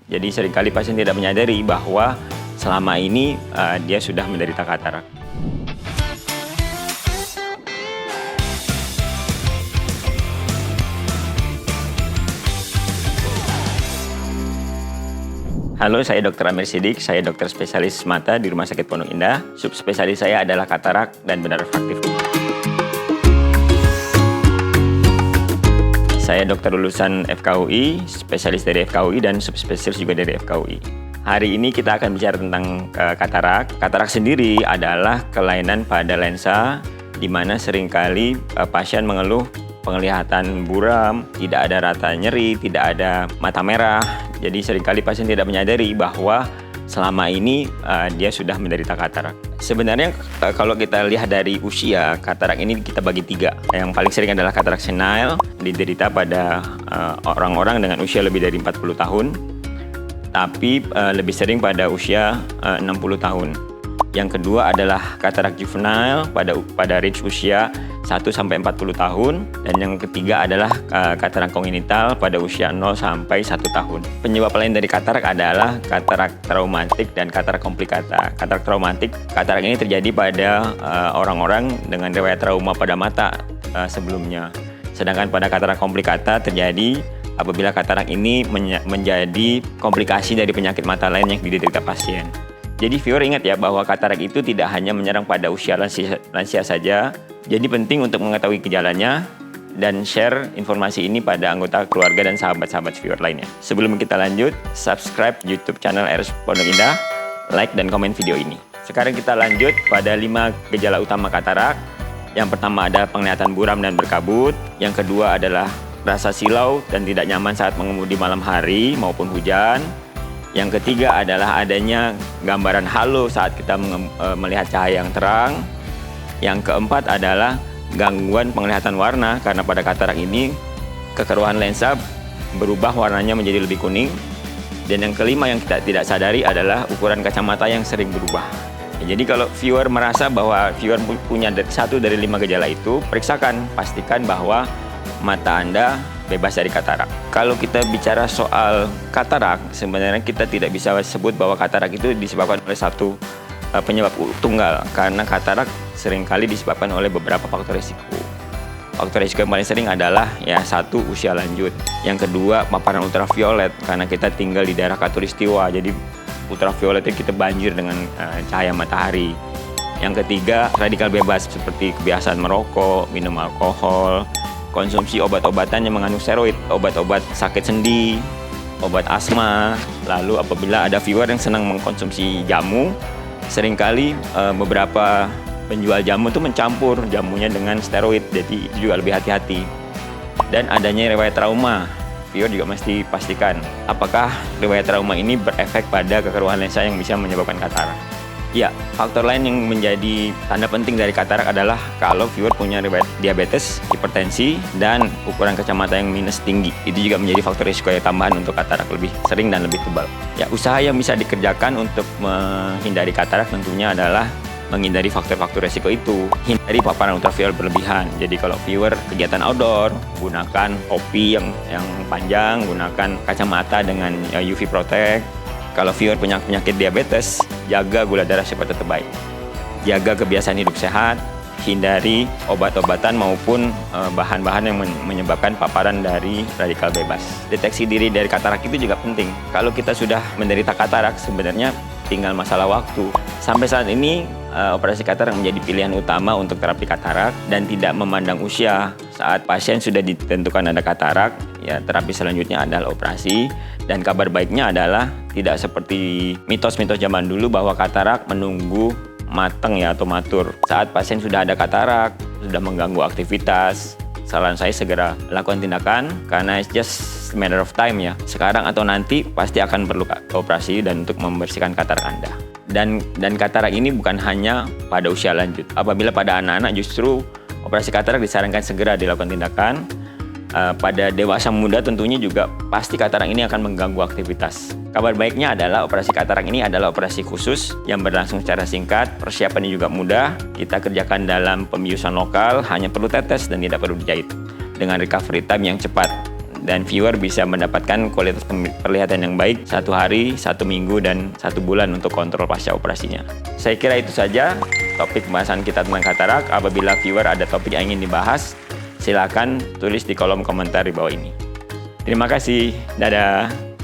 Jadi seringkali pasien tidak menyadari bahwa selama ini dia sudah menderita katarak. Halo, saya Dr. Amir Siddiq, saya dokter spesialis mata di Rumah Sakit Pondok Indah. Subspesialis saya adalah katarak dan bedah refraktif. Saya dokter lulusan FKUI, spesialis dari FKUI dan subspesialis juga dari FKUI. Hari ini kita akan bicara tentang katarak. Katarak sendiri adalah kelainan pada lensa di mana seringkali pasien mengeluh penglihatan buram, tidak ada rata nyeri, tidak ada mata merah. Jadi seringkali pasien tidak menyadari bahwa selama ini dia sudah menderita katarak. Sebenarnya kalau kita lihat dari usia, katarak ini kita bagi 3. Yang paling sering adalah katarak senile, diderita pada orang-orang dengan usia lebih dari 40 tahun, tapi lebih sering pada usia 60 tahun. Yang kedua adalah katarak juvenile pada range usia 1-40 tahun, dan yang ketiga adalah katarak kongenital pada usia 0-1 tahun. Penyebab lain dari katarak adalah katarak traumatik dan katarak komplikata. Katarak traumatik, katarak ini terjadi pada orang-orang dengan riwayat trauma pada mata sebelumnya. Sedangkan pada katarak komplikata terjadi apabila katarak ini menjadi komplikasi dari penyakit mata lain yang diderita pasien. Jadi viewer ingat ya bahwa katarak itu tidak hanya menyerang pada usia lansia saja. Jadi penting untuk mengetahui gejalanya dan share informasi ini pada anggota keluarga dan sahabat-sahabat viewer lainnya. Sebelum kita lanjut, subscribe YouTube channel RS Pondok Indah, like dan komen video ini. Sekarang kita lanjut pada 5 gejala utama katarak. Yang pertama ada penglihatan buram dan berkabut. Yang kedua adalah rasa silau dan tidak nyaman saat mengemudi malam hari maupun hujan. Yang ketiga adalah adanya gambaran halo saat kita melihat cahaya yang terang. Yang keempat adalah gangguan penglihatan warna karena pada katarak ini kekeruhan lensa berubah warnanya menjadi lebih kuning. Dan yang kelima yang kita tidak sadari adalah ukuran kacamata yang sering berubah. Jadi kalau viewer merasa bahwa viewer punya 1 dari 5 gejala itu, periksakan, pastikan bahwa mata Anda bebas dari katarak. Kalau kita bicara soal katarak, sebenarnya kita tidak bisa sebut bahwa katarak itu disebabkan oleh satu penyebab tunggal, karena katarak seringkali disebabkan oleh beberapa faktor risiko. Faktor risiko yang paling sering adalah satu, usia lanjut. Yang kedua, paparan ultraviolet, karena kita tinggal di daerah khatulistiwa, jadi ultraviolet itu kita banjir dengan cahaya matahari. Yang ketiga, radikal bebas seperti kebiasaan merokok, minum alkohol, konsumsi obat-obatan yang mengandung steroid, obat-obat sakit sendi, obat asma. Lalu apabila ada viewer yang senang mengkonsumsi jamu, seringkali beberapa penjual jamu itu mencampur jamunya dengan steroid, jadi itu juga lebih hati-hati. Dan adanya riwayat trauma, viewer juga mesti pastikan apakah riwayat trauma ini berefek pada kekeruhan lensa yang bisa menyebabkan katarak. Ya, faktor lain yang menjadi tanda penting dari katarak adalah kalau viewer punya riwayat diabetes, hipertensi, dan ukuran kacamata yang minus tinggi. Itu juga menjadi faktor risiko yang tambahan untuk katarak lebih sering dan lebih tebal. Ya, usaha yang bisa dikerjakan untuk menghindari katarak tentunya adalah menghindari faktor-faktor risiko itu. Hindari paparan ultraviolet berlebihan. Jadi kalau viewer kegiatan outdoor, gunakan topi yang panjang, gunakan kacamata dengan UV Protect. Kalau viewer punya penyakit diabetes, jaga gula darah supaya tetap baik. Jaga kebiasaan hidup sehat, hindari obat-obatan maupun bahan-bahan yang menyebabkan paparan dari radikal bebas. Deteksi diri dari katarak itu juga penting. Kalau kita sudah menderita katarak, sebenarnya tinggal masalah waktu. Sampai saat ini, operasi katarak menjadi pilihan utama untuk terapi katarak dan tidak memandang usia. Saat pasien sudah ditentukan ada katarak, terapi selanjutnya adalah operasi. Dan kabar baiknya adalah tidak seperti mitos-mitos zaman dulu bahwa katarak menunggu matang atau matur. Saat pasien sudah ada katarak, sudah mengganggu aktivitas, saran saya segera lakukan tindakan karena it's just a matter of time ya. Sekarang atau nanti pasti akan perlu operasi dan untuk membersihkan katarak Anda. Dan katarak ini bukan hanya pada usia lanjut. Apabila pada anak-anak justru operasi katarak disarankan segera dilakukan tindakan. Pada dewasa muda tentunya juga pasti katarak ini akan mengganggu aktivitas. Kabar baiknya adalah operasi katarak ini adalah operasi khusus yang berlangsung secara singkat, persiapannya juga mudah, kita kerjakan dalam pembiusan lokal, hanya perlu tetes dan tidak perlu dijahit, dengan recovery time yang cepat. dan viewer bisa mendapatkan kualitas penglihatan yang baik 1 hari, 1 minggu, dan 1 bulan untuk kontrol pasca operasinya. Saya kira itu saja topik pembahasan kita tentang katarak. Apabila viewer ada topik yang ingin dibahas, silakan tulis di kolom komentar di bawah ini. Terima kasih. Dadah.